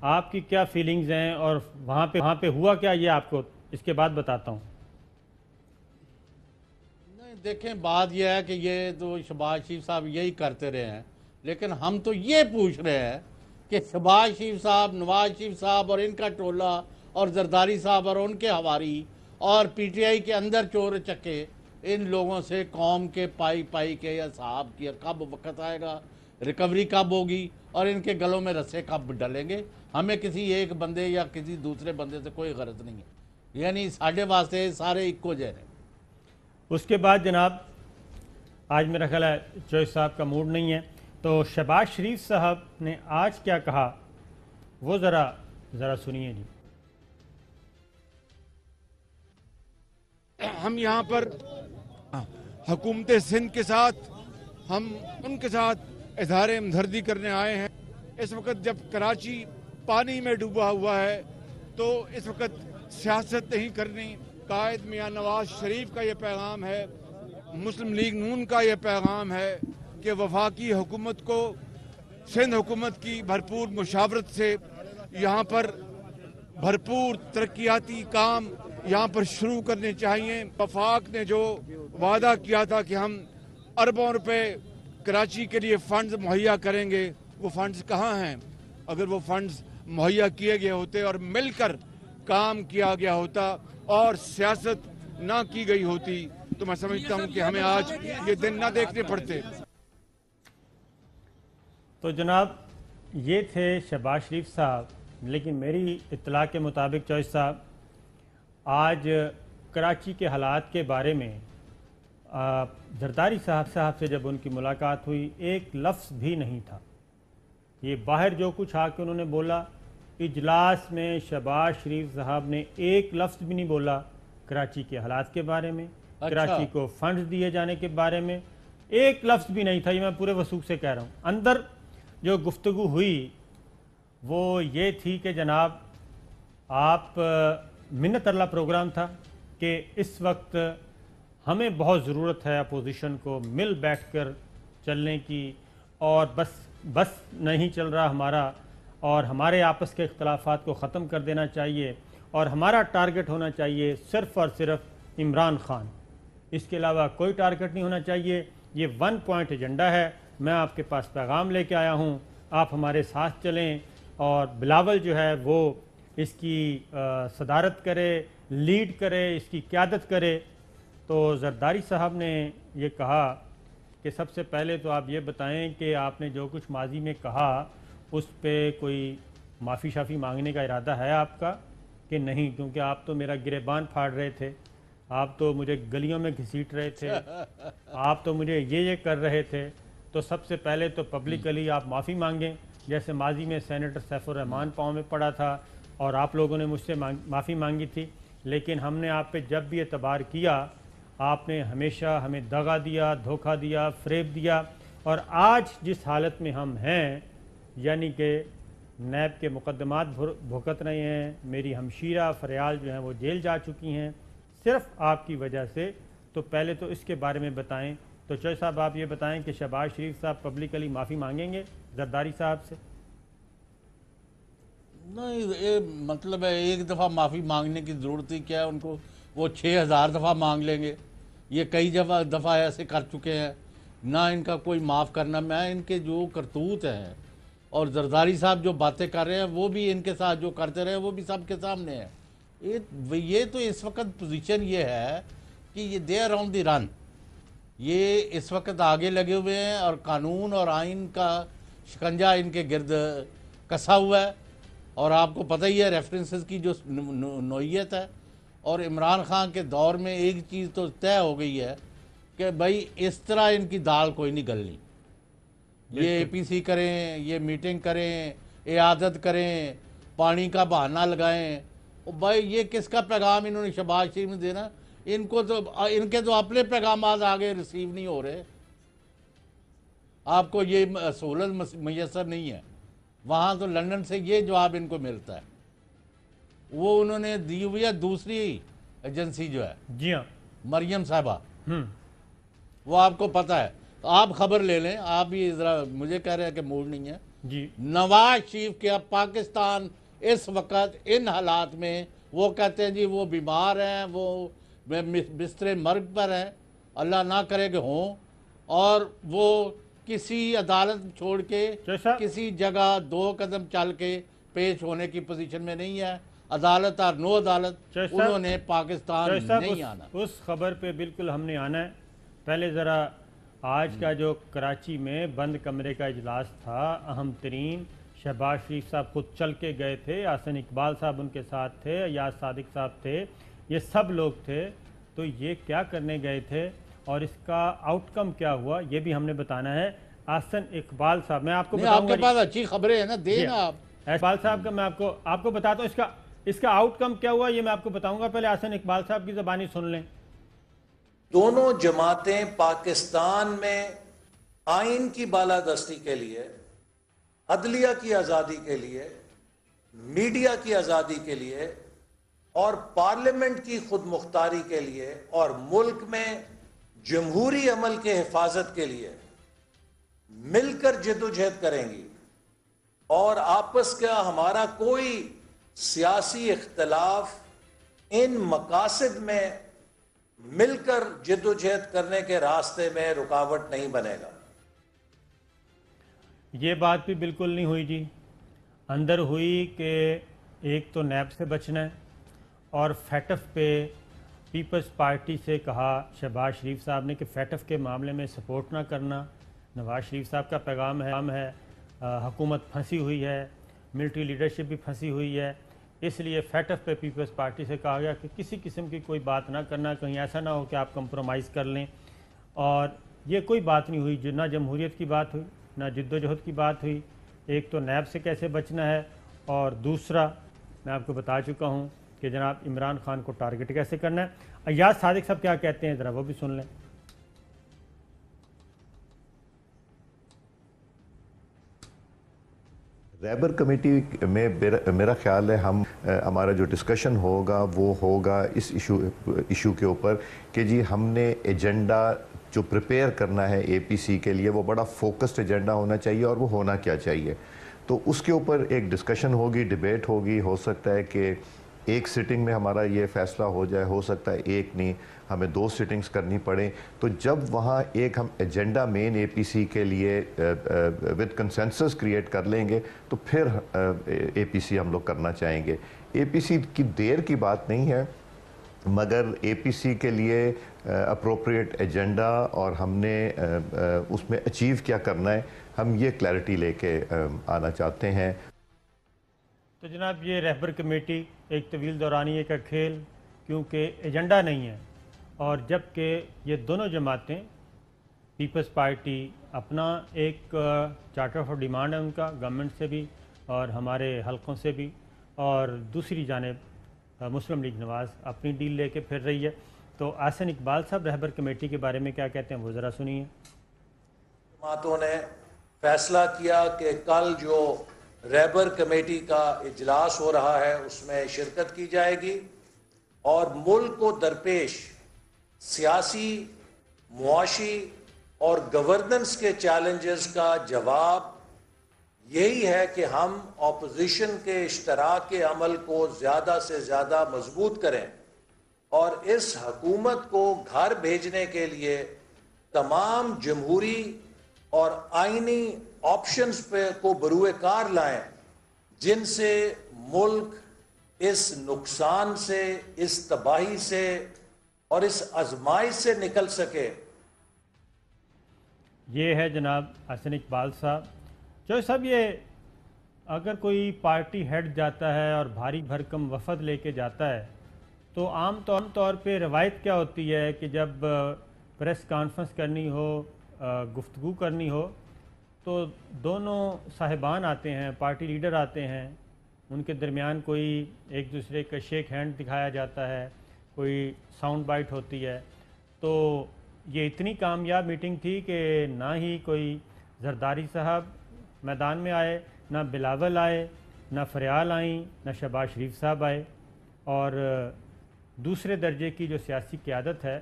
آپ کی کیا فیلنگز ہیں اور وہاں پہ ہوا کیا، یہ آپ کو اس کے بعد بتاتا ہوں۔ نہیں دیکھیں، بات یہ ہے کہ یہ تو شہباز شریف صاحب یہی کرتے رہے ہیں، لیکن ہم تو یہ پوچھ رہے ہیں کہ شہباز شریف صاحب، نواز شریف صاحب اور ان کا ٹولہ اور زرداری صاحب اور ان کے حواری اور پی ٹی آئی کے اندر چور چکے، ان لوگوں سے قوم کے پائی کے یا صاحب کی کب وقت آئے گا، ریکوری کب ہوگی اور ان کے گلوں میں رسے کب ڈلیں گے۔ ہمیں کسی ایک بندے یا کسی دوسرے بندے سے کوئی غرض نہیں ہے، یعنی ساڑھے واسطے سارے ایکو جہرے۔ اس کے بعد جناب آج میرا خیال ہے چوہدری صاحب کا موڈ نہیں ہے، تو شہباز شریف صاحب نے آج کیا کہا وہ ذرا سنیے جی۔ ہم یہاں پر حکومت سندھ کے ساتھ، ہم ان کے ساتھ اظہار ہمدردی کرنے آئے ہیں۔ اس وقت جب کراچی پانی میں ڈوبا ہوا ہے تو اس وقت سیاست نہیں کرنی۔ قائد میاں نواز شریف کا یہ پیغام ہے، مسلم لیگ نون کا یہ پیغام ہے کہ وفاقی حکومت کو سندھ حکومت کی بھرپور مشاورت سے یہاں پر بھرپور ترقیاتی کام یہاں پر شروع کرنے چاہیے۔ وفاق نے جو وعدہ کیا تھا کہ ہم اربوں روپے کراچی کے لیے فنڈز مہیا کریں گے، وہ فنڈز کہاں ہیں؟ اگر وہ فنڈز مہیا کیے گئے ہوتے اور مل کر کام کیا گیا ہوتا اور سیاست نہ کی گئی ہوتی تو میں سمجھتا ہوں کہ ہمیں آج یہ دن نہ دیکھنے پڑتے۔ تو جناب یہ تھے شہباز شریف صاحب، لیکن میری اطلاع کے مطابق چوہدری صاحب آج کراچی کے حالات کے بارے میں زرداری صاحب سے جب ان کی ملاقات ہوئی ایک لفظ بھی نہیں تھا۔ یہ باہر جو کچھ آ کے انہوں نے بولا، اجلاس میں شہباز شریف صاحب نے ایک لفظ بھی نہیں بولا کراچی کے حالات کے بارے میں، کراچی کو فنڈز دیے جانے کے بارے میں ایک لفظ بھی نہیں تھا۔ یہ میں پورے وثوق سے کہہ رہا ہوں۔ اندر جو گفتگو ہوئی وہ یہ تھی کہ جناب آپ منت اللہ پروگرام تھا کہ اس وقت ہمیں بہت ضرورت ہے اپوزیشن کو مل بیٹھ کر چلنے کی، اور بس نہیں چل رہا ہمارا، اور ہمارے آپس کے اختلافات کو ختم کر دینا چاہیے، اور ہمارا ٹارگٹ ہونا چاہیے صرف اور صرف عمران خان، اس کے علاوہ کوئی ٹارگٹ نہیں ہونا چاہیے۔ یہ 1 پوائنٹ ایجنڈا ہے۔ میں آپ کے پاس پیغام لے کے آیا ہوں، آپ ہمارے ساتھ چلیں، اور بلاول جو ہے وہ اس کی صدارت کرے، لیڈ کرے، اس کی قیادت کرے۔ تو زرداری صاحب نے یہ کہا کہ سب سے پہلے تو آپ یہ بتائیں کہ آپ نے جو کچھ ماضی میں کہا اس پہ کوئی معافی شافی مانگنے کا ارادہ ہے آپ کا کہ نہیں؟ کیونکہ آپ تو میرا گریبان پھاڑ رہے تھے، آپ تو مجھے گلیوں میں گھسیٹ رہے تھے، آپ تو مجھے یہ کر رہے تھے۔ تو سب سے پہلے تو پبلکلی آپ معافی مانگیں، جیسے ماضی میں سینیٹر سیف الرحمان پاؤں میں پڑا تھا اور آپ لوگوں نے مجھ سے معافی مانگی تھی، لیکن ہم نے آپ پہ جب بھی اعتبار کیا آپ نے ہمیشہ ہمیں دغا دیا، دھوکہ دیا، فریب دیا، اور آج جس حالت میں ہم ہیں، یعنی کہ نیب کے مقدمات بھگت رہے ہیں، میری ہمشیرہ فریال جو ہیں وہ جیل جا چکی ہیں صرف آپ کی وجہ سے، تو پہلے تو اس کے بارے میں بتائیں۔ تو چوہدری صاحب آپ یہ بتائیں کہ شہباز شریف صاحب پبلکلی معافی مانگیں گے زرداری صاحب سے؟ نہیں، یہ مطلب ہے ایک دفعہ معافی مانگنے کی ضرورت ہی کیا ہے ان کو؟ وہ 6000 دفعہ مانگ لیں گے۔ یہ کئی دفعہ ایسے کر چکے ہیں، نہ ان کا کوئی معاف کرنا۔ میں ان کے جو کرتوت ہیں اور زرداری صاحب جو باتیں کر رہے ہیں وہ بھی ان کے ساتھ جو کرتے رہے وہ بھی سب کے سامنے ہے۔ یہ تو اس وقت پوزیشن یہ ہے کہ یہ دے اراؤنڈ دی رن، یہ اس وقت آگے لگے ہوئے ہیں اور قانون اور آئین کا شکنجہ ان کے گرد کسا ہوا ہے، اور آپ کو پتہ ہی ہے ریفرنسز کی جو نوعیت ہے۔ اور عمران خان کے دور میں ایک چیز تو طے ہو گئی ہے کہ بھائی اس طرح ان کی دال کوئی نہیں گلنی۔ یہ اے پی سی کریں، یہ میٹنگ کریں، عیادت کریں، پانی کا بہانہ لگائیں، بھائی یہ کس کا پیغام انہوں نے شہباز شریف نے دینا؟ ان کے تو اپنے پیغامات آگے ریسیو نہیں ہو رہے۔ آپ کو یہ سہولت میسر نہیں ہے وہاں، تو لندن سے یہ جواب ان کو ملتا ہے۔ وہ انہوں نے دی ہوئی ہے دوسری ایجنسی جو ہے، جی ہاں، مریم صاحبہ، وہ آپ کو پتہ ہے۔ تو آپ خبر لے لیں، آپ بھی ذرا، مجھے کہہ رہے ہیں کہ موڈ نہیں ہے، جی نواز شریف کے اب پاکستان اس وقت ان حالات میں وہ کہتے ہیں جی وہ بیمار ہیں، وہ بستر مرگ پر ہیں، اللہ نہ کرے کہ ہوں، اور وہ کسی عدالت چھوڑ کے کسی جگہ 2 قدم چل کے پیش ہونے کی پوزیشن میں نہیں ہے. عدالت اور نو عدالت انہوں نے پاکستان نہیں آنا. اس خبر پہ بالکل ہم نے آنا ہے. پہلے ذرا آج کا جو کراچی میں بند کمرے کا اجلاس تھا، اہم ترین، شہباز شریف صاحب خود چل کے گئے تھے، احسن اقبال صاحب ان کے ساتھ تھے، ایاز صادق صاحب تھے، یہ سب لوگ تھے. تو یہ کیا کرنے گئے تھے اور اس کا آؤٹ کم کیا ہوا یہ بھی ہم نے بتانا ہے. احسن اقبال صاحب، میں آپ کو بتاؤں گا، آپ کے پاس اچھی خبریں ہیں نا، دینا آپ. اقبال صاحب کا میں آپ کو بتاتا ہوں اس کا آؤٹ کم کیا ہوا یہ میں آپ کو بتاؤں گا. پہلے احسن اقبال صاحب کی زبانی سن لیں. دونوں جماعتیں پاکستان میں آئین کی بالادستی کے لیے، عدلیہ کی آزادی کے لیے، میڈیا کی آزادی کے لیے اور پارلیمنٹ کی خود مختاری کے لیے اور ملک میں جمہوری عمل کے حفاظت کے لیے مل کر جدوجہد کریں گی. اور آپس کا ہمارا کوئی سیاسی اختلاف ان مقاصد میں مل کر جدوجہد کرنے کے راستے میں رکاوٹ نہیں بنے گا. یہ بات بھی بالکل نہیں ہوئی جی. اندر ہوئی کہ ایک تو نیب سے بچنا ہے اور فیٹف پہ پیپلز پارٹی سے کہا شہباز شریف صاحب نے کہ فیٹف کے معاملے میں سپورٹ نہ کرنا. نواز شریف صاحب کا پیغام ہے حکومت پھنسی ہوئی ہے، ملٹری لیڈرشپ بھی پھنسی ہوئی ہے، اس لیے فیٹف پہ پیپلز پارٹی سے کہا گیا کہ کسی قسم کی کوئی بات نہ کرنا، کہیں ایسا نہ ہو کہ آپ کمپرومائز کر لیں. اور یہ کوئی بات نہیں ہوئی، نہ جمہوریت کی بات ہوئی، نہ جد و جہد کی بات ہوئی. ایک تو نیب سے کیسے بچنا ہے اور دوسرا میں آپ کو بتا چکا ہوں کہ جناب عمران خان کو ٹارگٹ کیسے کرنا ہے. ایاز صادق صاحب کیا کہتے ہیں ذرا وہ بھی سن لیں. ریبر کمیٹی میں میرا خیال ہے ہمارا جو ڈسکشن ہوگا وہ ہوگا اس ایشو کے اوپر کہ جی ہم نے ایجنڈا جو پریپیئر کرنا ہے اے پی سی کے لیے وہ بڑا فوکسڈ ایجنڈا ہونا چاہیے اور وہ ہونا کیا چاہیے. تو اس کے اوپر ایک ڈسکشن ہوگی، ڈیبیٹ ہوگی. ہو سکتا ہے کہ ایک سٹنگ میں ہمارا یہ فیصلہ ہو جائے، ہو سکتا ہے ایک نہیں، ہمیں 2 سٹنگز کرنی پڑیں. تو جب وہاں ایک ہم ایجنڈا مین اے پی سی کے لیے ود کنسنسس کریٹ کر لیں گے تو پھر اے پی سی ہم لوگ کرنا چاہیں گے. اے پی سی کی دیر کی بات نہیں ہے، مگر اے پی سی کے لیے اپروپریٹ ایجنڈا اور ہم نے اس میں اچیو کیا کرنا ہے، ہم یہ کلیئرٹی لے کے آنا چاہتے ہیں. تو جناب یہ رہبر کمیٹی ایک طویل دورانیے کا کھیل، کیونکہ ایجنڈا نہیں ہے. اور جب کہ یہ دونوں جماعتیں، پیپلز پارٹی اپنا ایک چارٹر فار ڈیمانڈ ہے ان کا گورنمنٹ سے بھی اور ہمارے حلقوں سے بھی، اور دوسری جانب مسلم لیگ نواز اپنی ڈیل لے کے پھر رہی ہے. تو احسن اقبال صاحب رہبر کمیٹی کے بارے میں کیا کہتے ہیں وہ ذرا سنیے. جماعتوں نے فیصلہ کیا کہ کل جو رہبر کمیٹی کا اجلاس ہو رہا ہے اس میں شرکت کی جائے گی اور ملک کو درپیش سیاسی، معاشی اور گورننس کے چیلنجز کا جواب یہی ہے کہ ہم اپوزیشن کے اشتراک کے عمل کو زیادہ سے زیادہ مضبوط کریں اور اس حکومت کو گھر بھیجنے کے لیے تمام جمہوری اور آئینی آپشنز کو بروئے کار لائیں جن سے ملک اس نقصان سے، اس تباہی سے اور اس آزمائش سے نکل سکے. یہ ہے جناب احسن اقبال صاحب. جو صاحب یہ اگر کوئی پارٹی ہیڈ جاتا ہے اور بھاری بھرکم وفد لے کے جاتا ہے تو عام طور پہ روایت کیا ہوتی ہے کہ جب پریس کانفرنس کرنی ہو، گفتگو کرنی ہو تو دونوں صاحبان آتے ہیں، پارٹی لیڈر آتے ہیں، ان کے درمیان کوئی ایک دوسرے کا شیک ہینڈ دکھایا جاتا ہے، کوئی ساؤنڈ بائٹ ہوتی ہے. تو یہ اتنی کامیاب میٹنگ تھی کہ نہ ہی کوئی زرداری صاحب میدان میں آئے، نہ بلاول آئے، نہ فریال آئیں، نہ شہباز شریف صاحب آئے، اور دوسرے درجے کی جو سیاسی قیادت ہے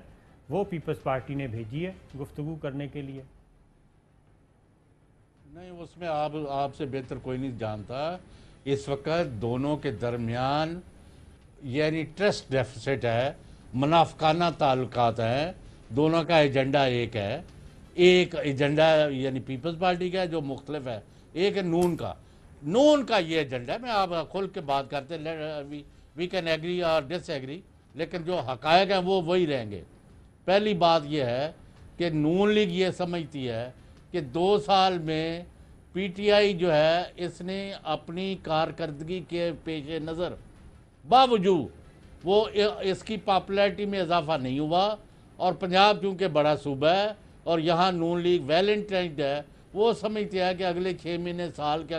وہ پیپلز پارٹی نے بھیجی ہے گفتگو کرنے کے لیے. نہیں، اس میں آپ سے بہتر کوئی نہیں جانتا. اس وقت دونوں کے درمیان یعنی ٹرسٹ ڈیفیسٹ ہے، منافقانہ تعلقات ہیں. دونوں کا ایجنڈا ایک ہے. ایک ایجنڈا یعنی پیپلز پارٹی کا ہے جو مختلف ہے، ایک ہے نون کا یہ ایجنڈا ہے. میں آپ کھل کے بات کرتے ہیں، وی کین ایگری اور ڈس ایگری، لیکن جو حقائق ہیں وہ وہی رہیں گے. پہلی بات یہ ہے کہ نون لیگ یہ سمجھتی ہے کہ 2 سال میں پی ٹی آئی جو ہے اس نے اپنی کارکردگی کے پیش نظر باوجود وہ اس کی پاپولیرٹی میں اضافہ نہیں ہوا. اور پنجاب چونکہ بڑا صوبہ ہے اور یہاں نون لیگ ویل انٹرینڈ ہے، وہ سمجھتے ہیں کہ اگلے 6 مہینے سال کے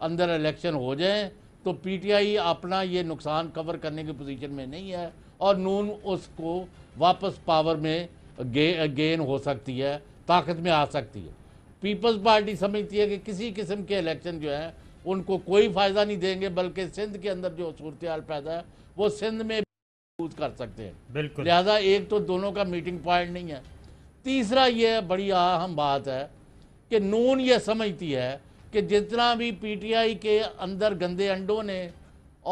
اندر الیکشن ہو جائیں تو پی ٹی آئی اپنا یہ نقصان کور کرنے کی پوزیشن میں نہیں ہے اور نون اس کو واپس پاور میں گین ہو سکتی ہے، طاقت میں آ سکتی ہے. پیپلز پارٹی سمجھتی ہے کہ کسی قسم کے الیکشن جو ہیں ان کو کوئی فائدہ نہیں دیں گے، بلکہ سندھ کے اندر جو صورتحال پیدا ہے وہ سندھ میں کر سکتے ہیں. بالکل. لہذا ایک تو دونوں کا میٹنگ پوائنٹ نہیں ہے. تیسرا یہ بڑی اہم بات ہے کہ نون یہ سمجھتی ہے کہ جتنا بھی پی ٹی آئی کے اندر گندے انڈوں نے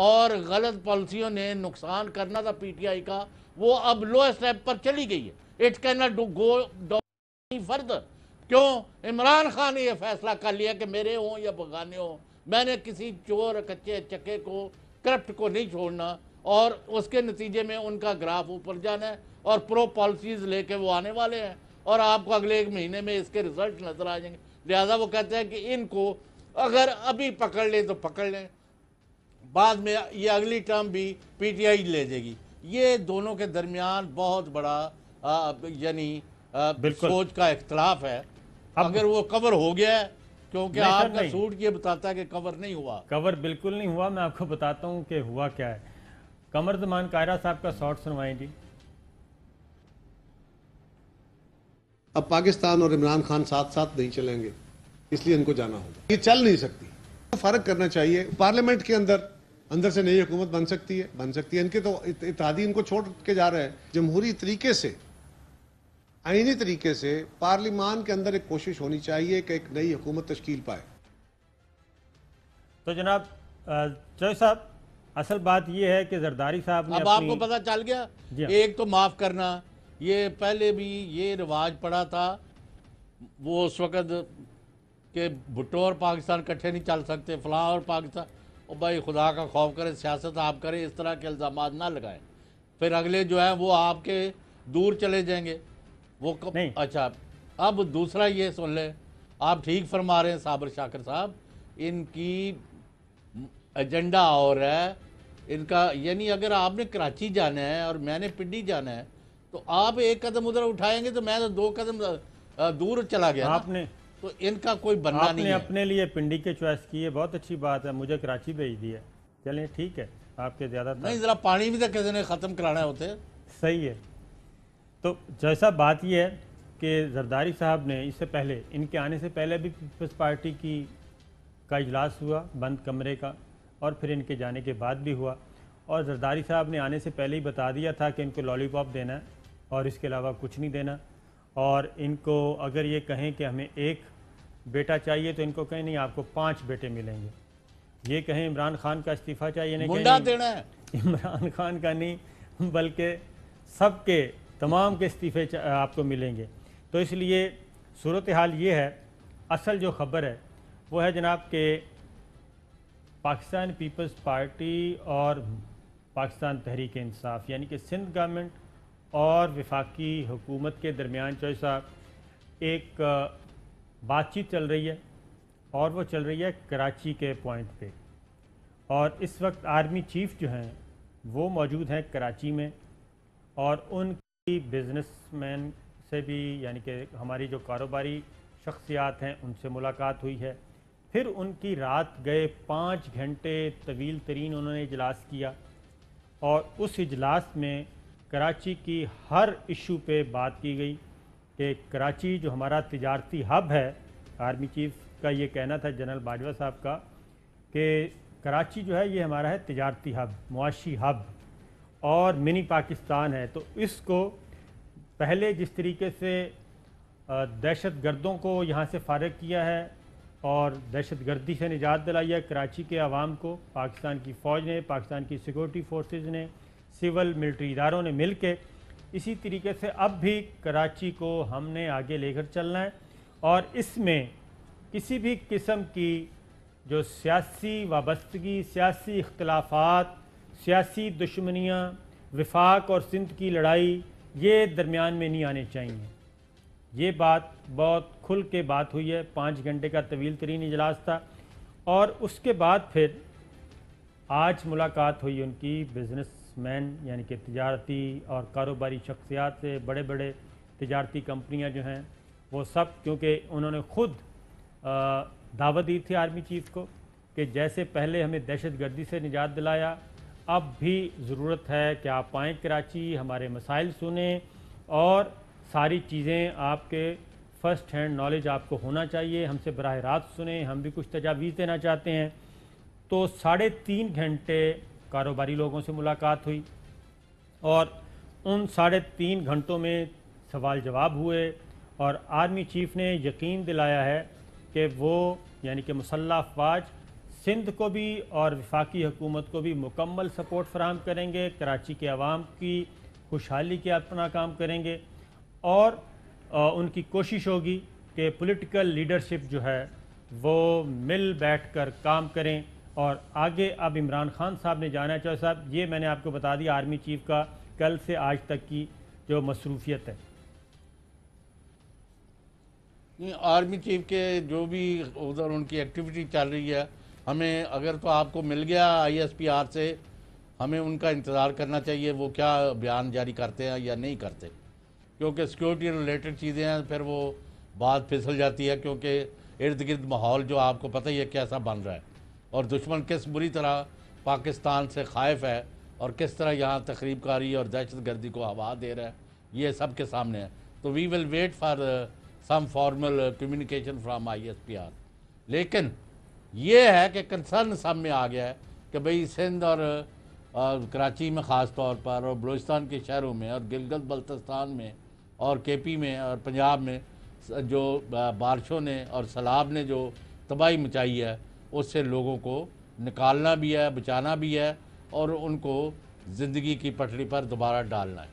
اور غلط پالیسیوں نے نقصان کرنا تھا پی ٹی آئی کا، وہ اب لو اسٹیپ پر چلی گئی ہے. It can not go down further. کیوں؟ عمران خان نے یہ فیصلہ کر لیا کہ میرے ہوں یا بغانے ہوں، میں نے کسی چور کچے چکے کو کرپٹ کو نہیں چھوڑنا، اور اس کے نتیجے میں ان کا گراف اوپر جانا ہے اور پرو پالیسیز لے کے وہ آنے والے ہیں اور آپ کو اگلے 1 مہینے میں اس کے رزلٹ نظر آ جائیں گے. لہٰذا وہ کہتے ہیں کہ ان کو اگر ابھی پکڑ لیں تو پکڑ لیں، بعد میں یہ اگلی ٹرم بھی پی ٹی آئی لے جائے گی. یہ دونوں کے درمیان بہت بڑا یعنی سوچ کا اختلاف ہے. اگر وہ کور ہو گیا ہے، کیونکہ آپ کا سوٹ یہ بتاتا ہے کہ کور نہیں ہوا. کور بالکل نہیں ہوا. میں آپ کو بتاتا ہوں کہ ہوا کیا ہے. قمر زمان قاہرہ صاحب کا شارٹ سنوائیں جی. اب پاکستان اور عمران خان ساتھ ساتھ نہیں چلیں گے، اس لیے ان کو جانا ہوگا. یہ چل نہیں سکتی. فرق کرنا چاہیے. پارلیمنٹ کے اندر سے نئی حکومت بن سکتی ہے. ان کے تو اتحادی ان کو چھوڑ کے جا رہے ہیں. جمہوری طریقے سے، آئینی طریقے سے پارلیمان کے اندر ایک کوشش ہونی چاہیے کہ ایک نئی حکومت تشکیل پائے. تو جناب چوہے صاحب، اصل بات یہ ہے کہ زرداری صاحب نے اب آپ کو پتہ چل گیا. ایک تو معاف کرنا، یہ پہلے بھی یہ رواج پڑا تھا وہ اس وقت کہ بھٹو اور پاکستان کٹھے نہیں چل سکتے، فلاں اور پاکستان. اور بھائی خدا کا خوف کرے، سیاست آپ کریں، اس طرح کے الزامات نہ لگائیں. پھر اگلے جو ہیں وہ آپ کے دور چلے جائیں گے. وہ اچھا، اب دوسرا یہ سن لیں، آپ ٹھیک فرما رہے ہیں صابر شاکر صاحب، ان کی ایجنڈا اور ہے ان کا. یعنی اگر آپ نے کراچی جانا ہے اور میں نے پنڈی جانا ہے تو آپ 1 قدم ادھر اٹھائیں گے تو میں تو 2 قدم دور چلا گیا. آپ نے تو ان کا کوئی بننا نہیں ہے. آپ نے اپنے لیے پنڈی کے چوائس کی ہے، بہت اچھی بات ہے. مجھے کراچی بھیج دی ہے. چلیں ٹھیک ہے، آپ کے زیادہ نہیں، ذرا پانی بھی تو کسی نے ختم کرانا ہوتے. صحیح ہے. تو جیسا بات یہ ہے کہ زرداری صاحب نے اس سے پہلے، ان کے آنے سے پہلے بھی پیپلز پارٹی کا اجلاس ہوا بند کمرے کا، اور پھر ان کے جانے کے بعد بھی ہوا. اور زرداری صاحب نے آنے سے پہلے ہی بتا دیا تھا کہ ان کو لالی پاپ دینا ہے اور اس کے علاوہ کچھ نہیں دینا. اور ان کو اگر یہ کہیں کہ ہمیں 1 بیٹا چاہیے تو ان کو کہیں نہیں، آپ کو 5 بیٹے ملیں گے. یہ کہیں عمران خان کا استعفیٰ چاہیے، نہیں منڈا دینا ہے. عمران خان کا نہیں بلکہ سب کے، تمام کے استعفے آپ کو ملیں گے. تو اس لیے صورتحال یہ ہے. اصل جو خبر ہے وہ ہے جناب کہ پاکستان پیپلز پارٹی اور پاکستان تحریک انصاف یعنی کہ سندھ گورنمنٹ اور وفاقی حکومت کے درمیان چوہے صاحب ایک بات چیت چل رہی ہے، اور وہ چل رہی ہے کراچی کے پوائنٹ پہ. اور اس وقت آرمی چیف جو ہیں وہ موجود ہیں کراچی میں، اور ان کی بزنس مین سے بھی یعنی کہ ہماری جو کاروباری شخصیات ہیں ان سے ملاقات ہوئی ہے. پھر ان کی رات گئے 5 گھنٹے طویل ترین انہوں نے اجلاس کیا، اور اس اجلاس میں کراچی کی ہر ایشو پہ بات کی گئی کہ کراچی جو ہمارا تجارتی ہب ہے، آرمی چیف کا یہ کہنا تھا جنرل باجوہ صاحب کا کہ کراچی جو ہے یہ ہمارا ہے تجارتی ہب، معاشی ہب اور منی پاکستان ہے. تو اس کو پہلے جس طریقے سے دہشت گردوں کو یہاں سے فارغ کیا ہے اور دہشت گردی سے نجات دلائی ہے کراچی کے عوام کو. پاکستان کی فوج نے، پاکستان کی سیکورٹی فورسز نے، سول ملٹری اداروں نے مل کے اسی طریقے سے اب بھی کراچی کو ہم نے آگے لے کر چلنا ہے. اور اس میں کسی بھی قسم کی جو سیاسی وابستگی، سیاسی اختلافات، سیاسی دشمنیاں، وفاق اور سندھ کی لڑائی یہ درمیان میں نہیں آنے چاہیے. یہ بات بہت کھل کے بات ہوئی ہے. 5 گھنٹے کا طویل ترین اجلاس تھا اور اس کے بعد پھر آج ملاقات ہوئی ان کی بزنس مین یعنی کہ تجارتی اور کاروباری شخصیات سے. بڑے بڑے تجارتی کمپنیاں جو ہیں وہ سب، کیونکہ انہوں نے خود دعوت دی تھی آرمی چیف کو کہ جیسے پہلے ہمیں دہشت گردی سے نجات دلایا، اب بھی ضرورت ہے کہ آپ آئیں کراچی، ہمارے مسائل سنیں اور ساری چیزیں آپ کے فرسٹ ہینڈ نالج آپ کو ہونا چاہیے، ہم سے براہ راست سنیں، ہم بھی کچھ تجاویز دینا چاہتے ہیں. تو 3.5 گھنٹے کاروباری لوگوں سے ملاقات ہوئی اور ان 3.5 گھنٹوں میں سوال جواب ہوئے اور آرمی چیف نے یقین دلایا ہے کہ وہ یعنی کہ مسلح افواج سندھ کو بھی اور وفاقی حکومت کو بھی مکمل سپورٹ فراہم کریں گے، کراچی کے عوام کی خوشحالی کے اپنا کام کریں گے اور ان کی کوشش ہوگی کہ پولیٹیکل لیڈرشپ جو ہے وہ مل بیٹھ کر کام کریں. اور آگے اب عمران خان صاحب نے جانا چاہے صاحب، یہ میں نے آپ کو بتا دیا آرمی چیف کا کل سے آج تک کی جو مصروفیت ہے. آرمی چیف کے جو بھی ادھر ان کی ایکٹیویٹی چل رہی ہے، ہمیں اگر تو آپ کو مل گیا ISPR سے، ہمیں ان کا انتظار کرنا چاہیے وہ کیا بیان جاری کرتے ہیں یا نہیں کرتے، کیونکہ سیکورٹی ریلیٹڈ چیزیں ہیں، پھر وہ بات پھسل جاتی ہے کیونکہ ارد گرد ماحول جو آپ کو پتہ ہی ہے کیسا بن رہا ہے اور دشمن کس بری طرح پاکستان سے خائف ہے اور کس طرح یہاں تخریب کاری اور دہشت گردی کو ہوا دے رہا ہے، یہ سب کے سامنے ہے. تو we will wait for some formal communication from ISPR. لیکن یہ ہے کہ کنسرن سب میں آ گیا ہے کہ بھئی سندھ اور کراچی میں خاص طور پر اور بلوچستان کے شہروں میں اور گلگت بلتستان میں اور KP میں اور پنجاب میں جو بارشوں نے اور سیلاب نے جو تباہی مچائی ہے اس سے لوگوں کو نکالنا بھی ہے، بچانا بھی ہے اور ان کو زندگی کی پٹری پر دوبارہ ڈالنا ہے.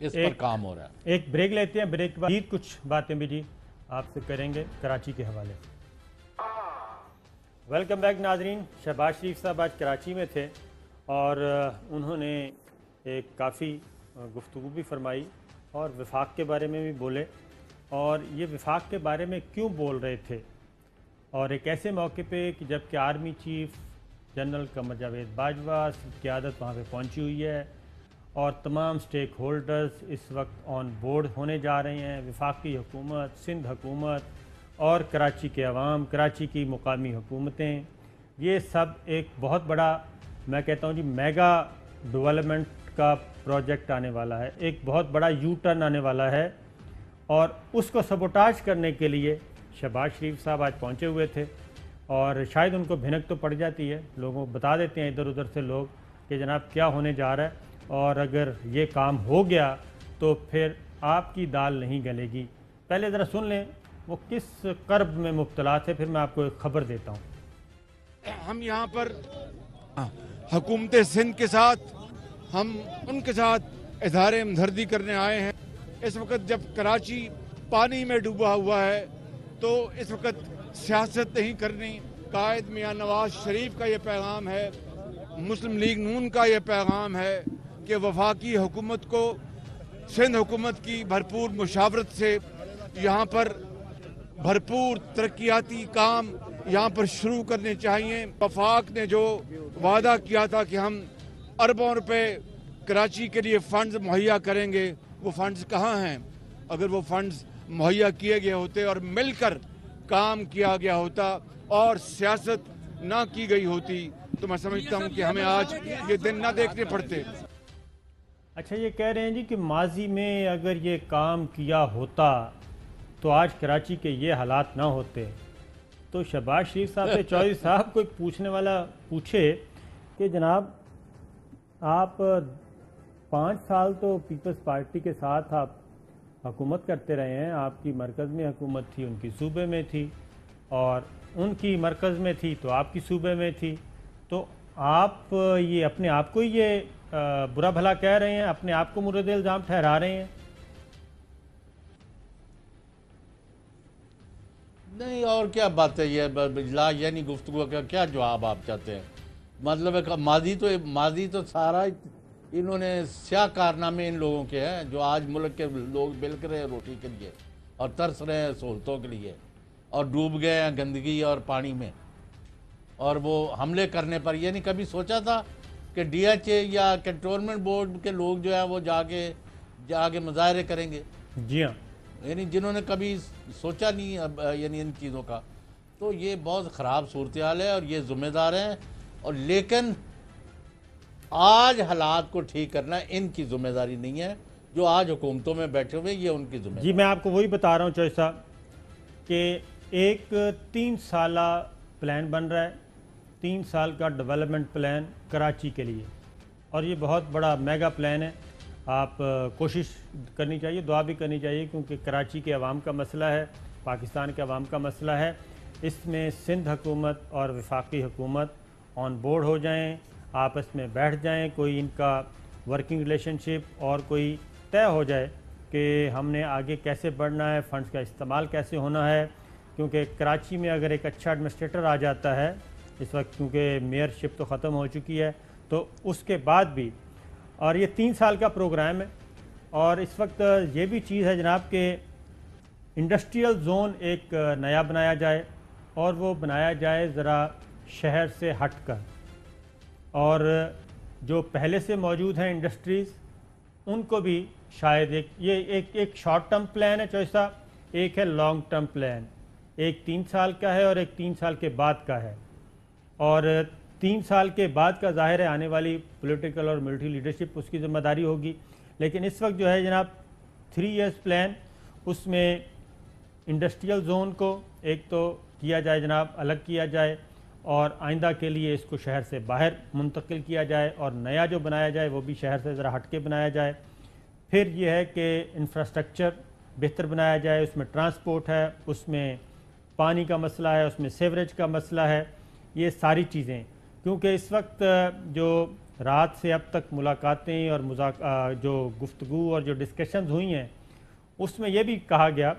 اس پر کام ہو رہا ہے. ایک بریک لیتے ہیں، بریک کے بعد کچھ باتیں بھی جی آپ سے کریں گے کراچی کے حوالے سے. ویلکم بیک ناظرین. شہباز شریف صاحب آج کراچی میں تھے اور انہوں نے ایک کافی گفتگو بھی فرمائی اور وفاق کے بارے میں بھی بولے اور یہ وفاق کے بارے میں کیوں بول رہے تھے اور ایک ایسے موقع پہ کہ جب کہ army chief general Qamar Javed Bajwa قیادت وہاں پہ پہنچی ہوئی ہے اور تمام سٹیک ہولڈرز اس وقت آن بورڈ ہونے جا رہے ہیں، وفاقی حکومت، سندھ حکومت اور کراچی کے عوام، کراچی کی مقامی حکومتیں، یہ سب ایک بہت بڑا میں کہتا ہوں جی میگا ڈیولپمنٹ کا پروجیکٹ آنے والا ہے، ایک بہت بڑا یو ٹرن آنے والا ہے اور اس کو سبوٹاج کرنے کے لیے شہباز شریف صاحب آج پہنچے ہوئے تھے اور شاید ان کو بھنک تو پڑ جاتی ہے، لوگوں کو بتا دیتے ہیں ادھر ادھر سے لوگ کہ جناب کیا ہونے جا رہا ہے اور اگر یہ کام ہو گیا تو پھر آپ کی دال نہیں گلے گی. پہلے ذرا سن لیں وہ کس کرب میں مبتلا تھے، پھر میں آپ کو ایک خبر دیتا ہوں. ہم یہاں پر حکومت سندھ کے ساتھ ہم ان کے ساتھ اظہار ہمدردی کرنے آئے ہیں. اس وقت جب کراچی پانی میں ڈوبا ہوا ہے تو اس وقت سیاست نہیں کرنی. قائد میاں نواز شریف کا یہ پیغام ہے، مسلم لیگ نون کا یہ پیغام ہے کہ وفاقی حکومت کو سندھ حکومت کی بھرپور مشاورت سے یہاں پر بھرپور ترقیاتی کام یہاں پر شروع کرنے چاہیے. وفاق نے جو وعدہ کیا تھا کہ ہم اربوں روپے کراچی کے لیے فنڈز مہیا کریں گے، وہ فنڈز کہاں ہیں؟ اگر وہ فنڈز مہیا کیے گئے ہوتے اور مل کر کام کیا گیا ہوتا اور سیاست نہ کی گئی ہوتی تو میں سمجھتا ہوں کہ ہمیں آج یہ دن نہ دیکھنے پڑتے. اچھا، یہ کہہ رہے ہیں جی کہ ماضی میں اگر یہ کام کیا ہوتا تو آج کراچی کے یہ حالات نہ ہوتے. تو شہباز شریف صاحب سے چودھری صاحب کو ایک پوچھنے والا پوچھے کہ جناب آپ 5 سال تو پیپلز پارٹی کے ساتھ آپ حکومت کرتے رہے ہیں، آپ کی مرکز میں حکومت تھی، ان کی صوبے میں تھی، اور ان کی مرکز میں تھی تو آپ کی صوبے میں تھی، تو آپ یہ اپنے آپ کو یہ برا بھلا کہہ رہے ہیں، اپنے آپ کو مورد الزام ٹھہرا رہے ہیں؟ نہیں، اور کیا بات ہے یہ اجلاس یعنی گفتگو کا کیا جواب آپ چاہتے ہیں؟ مطلب ہے کہ ماضی تو سارا انہوں نے سیاہ کارنامے ان لوگوں کے ہیں جو آج ملک کے لوگ بلک رہے ہیں روٹی کے لیے اور ترس رہے ہیں سہولتوں کے لیے اور ڈوب گئے ہیں گندگی اور پانی میں، اور وہ حملے کرنے پر یعنی کبھی سوچا تھا کہ ڈی ایچ اے یا کنٹرولمنٹ بورڈ کے لوگ جو ہیں وہ جا کے مظاہرے کریں گے؟ جی ہاں، یعنی جنہوں نے کبھی سوچا نہیں یعنی ان چیزوں کا، تو یہ بہت خراب صورتحال ہے اور یہ ذمہ دار ہیں، اور لیکن آج حالات کو ٹھیک کرنا ان کی ذمہ داری نہیں ہے، جو آج حکومتوں میں بیٹھے ہوئے یہ ان کی ذمہ داری۔ جی میں آپ کو وہی بتا رہا ہوں چوہے صاحب کہ ایک 3 سالہ پلان بن رہا ہے، 3 سال کا ڈیولپمنٹ پلان کراچی کے لیے، اور یہ بہت بڑا میگا پلان ہے۔ آپ کوشش کرنی چاہیے، دعا بھی کرنی چاہیے، کیونکہ کراچی کے عوام کا مسئلہ ہے، پاکستان کے عوام کا مسئلہ ہے۔ اس میں سندھ حکومت اور وفاقی حکومت آن بورڈ ہو جائیں، آپس میں بیٹھ جائیں، کوئی ان کا ورکنگ ریلیشن شپ اور کوئی طے ہو جائے کہ ہم نے آگے کیسے بڑھنا ہے، فنڈز کا استعمال کیسے ہونا ہے، کیونکہ کراچی میں اگر ایک اچھا ایڈمنسٹریٹر آ جاتا ہے اس وقت، کیونکہ میئر شپ تو ختم ہو چکی ہے، تو اس کے بعد بھی، اور یہ 3 سال کا پروگرام ہے، اور اس وقت یہ بھی چیز ہے جناب کہ انڈسٹریل زون ایک نیا بنایا جائے، اور وہ بنایا جائے ذرا شہر سے ہٹ کر، اور جو پہلے سے موجود ہیں انڈسٹریز ان کو بھی شاید ایک شارٹ ٹرم پلان ہے چوہے صاحب، ایک ہے لانگ ٹرم پلان، ایک 3 سال کا ہے اور ایک 3 سال کے بعد کا ہے، اور 3 سال کے بعد کا ظاہر ہے آنے والی پولیٹیکل اور ملٹری لیڈرشپ اس کی ذمہ داری ہوگی، لیکن اس وقت جو ہے جناب 3 ایئرس پلان، اس میں انڈسٹریل زون کو ایک تو کیا جائے جناب، الگ کیا جائے، اور آئندہ کے لیے اس کو شہر سے باہر منتقل کیا جائے، اور نیا جو بنایا جائے وہ بھی شہر سے ذرا ہٹ کے بنایا جائے۔ پھر یہ ہے کہ انفراسٹرکچر بہتر بنایا جائے، اس میں ٹرانسپورٹ ہے، اس میں پانی کا مسئلہ ہے، اس میں سیوریج کا مسئلہ ہے، یہ ساری چیزیں، کیونکہ اس وقت جو رات سے اب تک ملاقاتیں اور جو گفتگو اور جو ڈسکشنز ہوئی ہیں اس میں یہ بھی کہا گیا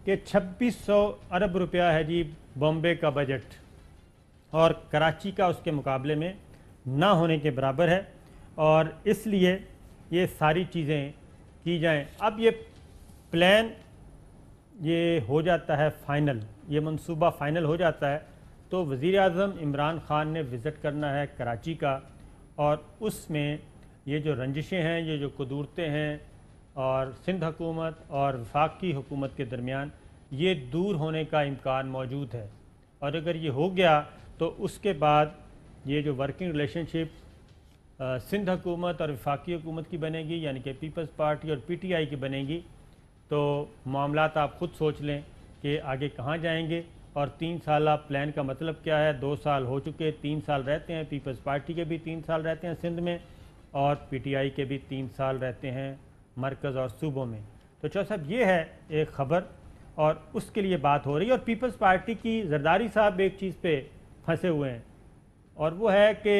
کہ 2600 ارب روپیہ ہے جی بامبے کا بجٹ، اور کراچی کا اس کے مقابلے میں نہ ہونے کے برابر ہے، اور اس لیے یہ ساری چیزیں کی جائیں۔ اب یہ پلان یہ ہو جاتا ہے فائنل، یہ منصوبہ فائنل ہو جاتا ہے تو وزیر اعظم عمران خان نے وزٹ کرنا ہے کراچی کا، اور اس میں یہ جو رنجشیں ہیں، یہ جو قدورتیں ہیں اور سندھ حکومت اور وفاقی حکومت کے درمیان، یہ دور ہونے کا امکان موجود ہے، اور اگر یہ ہو گیا تو اس کے بعد یہ جو ورکنگ ریلیشن شپ سندھ حکومت اور وفاقی حکومت کی بنے گی، یعنی کہ پیپلز پارٹی اور پی ٹی آئی کی بنے گی، تو معاملات آپ خود سوچ لیں کہ آگے کہاں جائیں گے۔ اور 3 سالہ پلان کا مطلب کیا ہے؟ 2 سال ہو چکے، 3 سال رہتے ہیں، پیپلز پارٹی کے بھی 3 سال رہتے ہیں سندھ میں، اور پی ٹی آئی کے بھی 3 سال رہتے ہیں مرکز اور صوبوں میں۔ تو چوہے صاحب یہ ہے ایک خبر، اور اس کے لیے بات ہو رہی ہے، اور پیپلز پارٹی کی زرداری صاحب ایک چیز پہ پھنسے ہوئے ہیں، اور وہ ہے کہ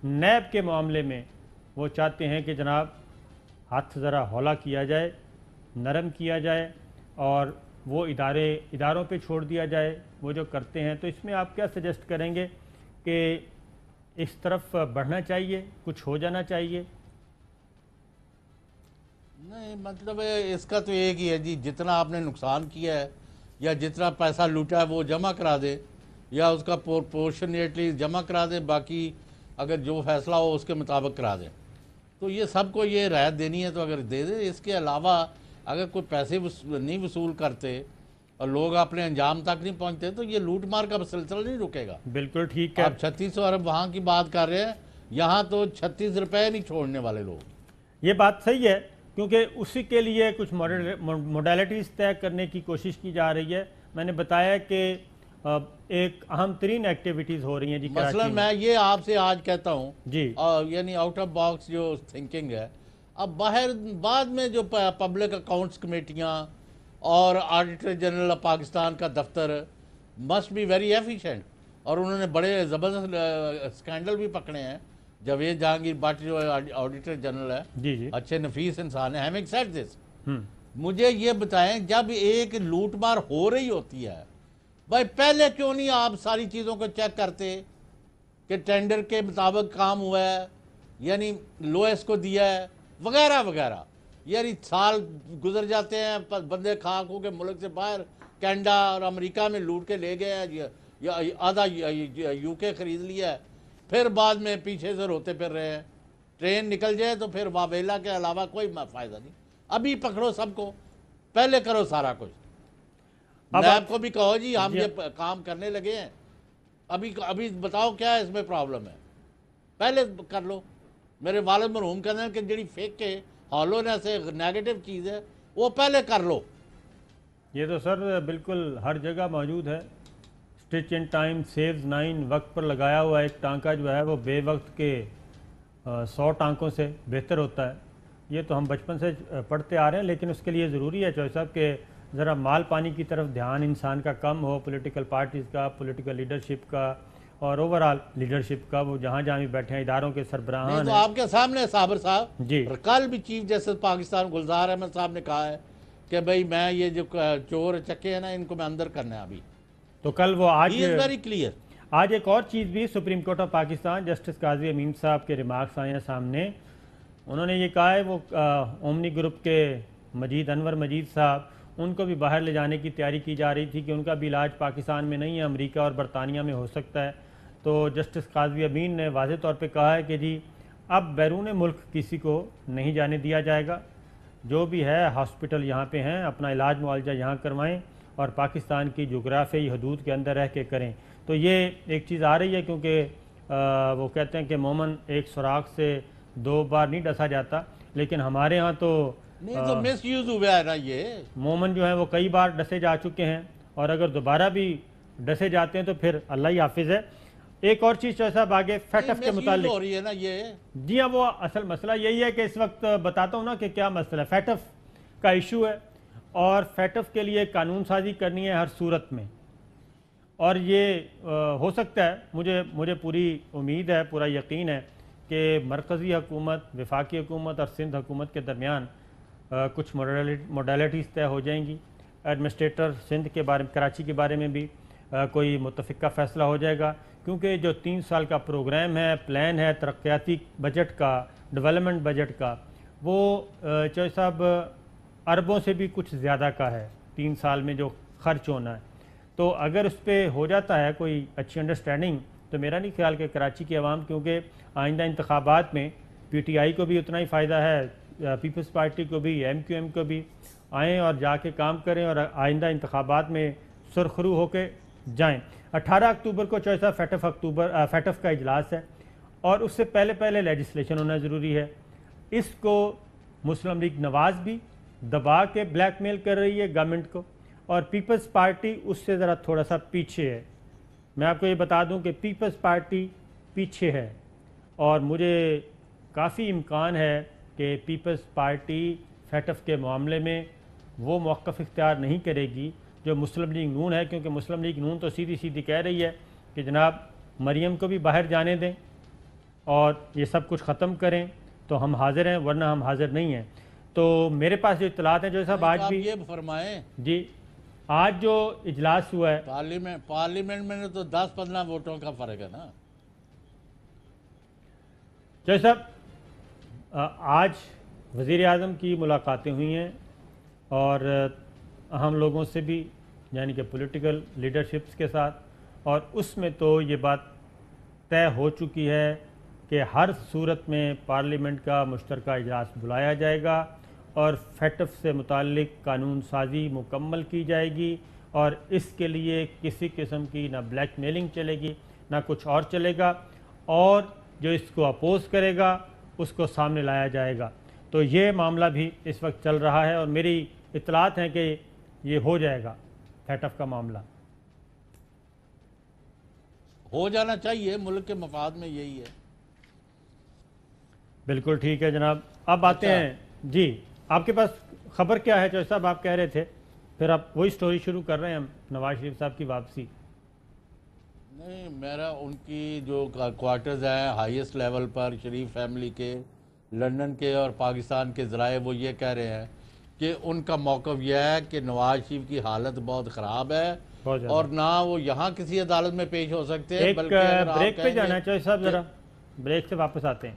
نیب کے معاملے میں وہ چاہتے ہیں کہ جناب ہاتھ ذرا ہولا کیا جائے، نرم کیا جائے، اور وہ اداروں پہ چھوڑ دیا جائے وہ جو کرتے ہیں۔ تو اس میں آپ کیا سجیسٹ کریں گے کہ اس طرف بڑھنا چاہیے، کچھ ہو جانا چاہیے؟ نہیں، مطلب اس کا تو ایک ہی ہے جی، جتنا آپ نے نقصان کیا ہے یا جتنا پیسہ لوٹا ہے وہ جمع کرا دے، یا اس کا پورشنیٹلی جمع کرا دے، باقی اگر جو فیصلہ ہو اس کے مطابق کرا دیں۔ تو یہ سب کو یہ رعایت دینی ہے تو اگر دے دے، اس کے علاوہ اگر کوئی پیسے نہیں وصول کرتے اور لوگ اپنے انجام تک نہیں پہنچتے تو یہ لوٹ مار کا سلسلہ نہیں رکے گا۔ بالکل ٹھیک ہے، آپ 3600 ارب وہاں کی بات کر رہے ہیں، یہاں تو 36 روپے نہیں چھوڑنے والے لوگ۔ یہ بات صحیح ہے، کیونکہ اسی کے لیے کچھ موڈیلٹیز طے کرنے کی کوشش کی جا رہی ہے۔ میں نے بتایا کہ ایک اہم ترین ایکٹیویٹیز ہو رہی ہیں جی مثلا کراچی میں یہ آپ سے آج کہتا ہوں جی، یعنی آؤٹ آف باکس جو تھنکنگ ہے، اب بعد میں جو پبلک اکاؤنٹس کمیٹیاں اور آڈیٹر جنرل آف پاکستان کا دفتر must be very efficient. اور انہوں نے بڑے زبردست اسکینڈل بھی پکڑے ہیں. جاوید جہانگیر بٹ جو آڈیٹر جنرل ہے, جی اچھے نفیس انسان ہیں. having said this, مجھے یہ بتائیں جب ایک لوٹ مار ہو رہی ہوتی ہے, بھائی پہلے کیوں نہیں آپ ساری چیزوں کو چیک کرتے کہ ٹینڈر کے مطابق کام ہوا ہے, یعنی لوئس کو دیا ہے وغیرہ وغیرہ. یعنی سال گزر جاتے ہیں, بندے خاک ہو کے ملک سے باہر کینیڈا اور امریکہ میں لوٹ کے لے گئے ہیں, یا آدھا یو کے خرید لیا ہے, پھر بعد میں پیچھے سے روتے پھر رہے ہیں. ٹرین نکل جائے تو پھر واویلا کے علاوہ کوئی فائدہ نہیں. ابھی پکڑو سب کو, پہلے کرو سارا کچھ. نیب کو بھی کہو جی ہم یہ کام کرنے لگے ہیں, ابھی بتاؤ کیا ہے اس میں پرابلم ہے, پہلے کر لو. میرے والد مرحوم کہتے ہیں کہ جڑی فیک کے ہالونیس ہے, نیگیٹو چیز ہے, وہ پہلے کر لو. یہ تو سر بالکل ہر جگہ موجود ہے. اسٹچ ان ٹائم سیوز 9, وقت پر لگایا ہوا ایک ٹانکا جو ہے وہ بے وقت کے 100 ٹانکوں سے بہتر ہوتا ہے. یہ تو ہم بچپن سے پڑھتے آ رہے ہیں, لیکن اس کے لیے ضروری ہے چوہے صاحب کہ ذرا مال پانی کی طرف دھیان انسان کا کم ہو, پولیٹیکل پارٹیز کا, پولیٹیکل لیڈرشپ کا اور اوورال لیڈرشپ کا. وہ جہاں جہاں بھی بیٹھے ہیں اداروں کے سربراہان تو آپ کے سامنے صابر صاحب جی, کل بھی چیف جسٹس پاکستان گلزار احمد صاحب نے کہا ہے کہ بھئی میں یہ جو چور چکے ہیں نا ان کو میں اندر کرنا ہے ابھی. تو کل وہ آج ویری کلیئر. آج ایک اور چیز بھی supreme court of Pakistan justice قاضی امین صاحب کے ریمارکس آئے ہیں سامنے. انہوں نے یہ کہا ہے وہ اومنی گروپ کے مجید انور مجید صاحب, ان کو بھی باہر لے جانے کی تیاری کی جا رہی تھی کہ ان کا بھی علاج پاکستان میں نہیں ہے, امریکہ اور برطانیہ میں ہو سکتا ہے. تو جسٹس قاضی امین نے واضح طور پہ کہا ہے کہ جی اب بیرون ملک کسی کو نہیں جانے دیا جائے گا. جو بھی ہے ہاسپٹل یہاں پہ ہیں, اپنا علاج معالجہ یہاں کروائیں اور پاکستان کی جغرافیائی حدود کے اندر رہ کے کریں. تو یہ ایک چیز آ رہی ہے کیونکہ وہ کہتے ہیں کہ مومن ایک سوراخ سے 2 بار نہیں ڈسا جاتا, لیکن ہمارے ہاں تو مس یوز ہوا ہے نا. یہ مومن جو ہیں وہ کئی بار ڈسے جا چکے ہیں, اور اگر دوبارہ بھی ڈسے جاتے ہیں تو پھر اللہ ہی حافظ ہے. ایک اور چیز چوہے صاحب آگے فیٹف کے متعلق ہو رہی ہے نا یہ. جی ہاں, وہ اصل مسئلہ یہی ہے کہ اس وقت بتاتا ہوں نا کہ کیا مسئلہ ہے. فیٹف کا ایشو ہے اور فیٹف کے لیے قانون سازی کرنی ہے ہر صورت میں, اور یہ ہو سکتا ہے, مجھے پوری امید ہے, پورا یقین ہے کہ مرکزی حکومت, وفاقی حکومت اور سندھ حکومت کے درمیان کچھ موڈیلٹیز طے ہو جائیں گی. ایڈمنسٹریٹر سندھ کے بارے میں, کراچی کے بارے میں بھی کوئی متفقہ فیصلہ ہو جائے گا, کیونکہ جو 3 سال کا پروگرام ہے, پلان ہے ترقیاتی بجٹ کا, ڈیولپمنٹ بجٹ کا, وہ چوہے صاحب اربوں سے بھی کچھ زیادہ کا ہے 3 سال میں جو خرچ ہونا ہے. تو اگر اس پہ ہو جاتا ہے کوئی اچھی انڈرسٹینڈنگ تو میرا نہیں خیال کہ کراچی کی عوام, کیونکہ آئندہ انتخابات میں پی ٹی آئی کو بھی اتنا ہی فائدہ ہے, پیپلز پارٹی کو بھی, ایم کیو ایم کو بھی, آئیں اور جا کے کام کریں اور آئندہ انتخابات میں سرخرو ہو کے جائیں. 18 اکتوبر کو چوہے صاحب فیٹف کا اجلاس ہے, اور اس سے پہلے لیجسلیشن ہونا ضروری ہے. اس کو مسلم لیگ نواز بھی دبا کے بلیک میل کر رہی ہے گورنمنٹ کو, اور پیپلز پارٹی اس سے ذرا تھوڑا سا پیچھے ہے. میں آپ کو یہ بتا دوں کہ پیپلز پارٹی پیچھے ہے, اور مجھے کافی امکان ہے کہ پیپلز پارٹی فیٹف کے معاملے میں وہ موقف اختیار نہیں کرے گی جو مسلم لیگ نون ہے, کیونکہ مسلم لیگ نون تو سیدھی کہہ رہی ہے کہ جناب مریم کو بھی باہر جانے دیں اور یہ سب کچھ ختم کریں تو ہم حاضر ہیں, ورنہ ہم حاضر نہیں ہیں. تو میرے پاس جو اطلاعات ہیں جو صاحب آج بھی یہ فرمائیں, جی آج جو اجلاس ہوا ہے پارلیمنٹ میں تو 10-15 ووٹوں کا فرق ہے نا. جو صاحب آج وزیر اعظم کی ملاقاتیں ہوئی ہیں اور اہم لوگوں سے بھی, یعنی کہ پولیٹیکل لیڈرشپس کے ساتھ, اور اس میں تو یہ بات طے ہو چکی ہے کہ ہر صورت میں پارلیمنٹ کا مشترکہ اجلاس بلایا جائے گا اور فیٹف سے متعلق قانون سازی مکمل کی جائے گی, اور اس کے لیے کسی قسم کی نہ بلیک میلنگ چلے گی نہ کچھ اور چلے گا, اور جو اس کو اپوز کرے گا اس کو سامنے لایا جائے گا. تو یہ معاملہ بھی اس وقت چل رہا ہے, اور میری اطلاعات ہیں کہ یہ ہو جائے گا. فیٹف کا معاملہ ہو جانا چاہیے, ملک کے مفاد میں یہی ہے. بالکل ٹھیک ہے جناب. اب آتے ہیں, جی آپ کے پاس خبر کیا ہے چوہے صاحب؟ آپ کہہ رہے تھے, پھر آپ وہی سٹوری شروع کر رہے ہیں ہم, نواز شریف صاحب کی واپسی. نہیں، میرا ان کی جو کوارٹرز ہیں ہائیسٹ لیول پر شریف فیملی کے، لندن کے اور پاکستان کے ذرائع وہ یہ کہہ رہے ہیں کہ ان کا موقف یہ ہے کہ نواز شریف کی حالت بہت خراب ہے اور نہ وہ یہاں کسی عدالت میں پیش ہو سکتے ہیں، بلکہ اگر آپ بریک پہ جانا چاہیے صاحب، ذرا بریک سے واپس آتے ہیں۔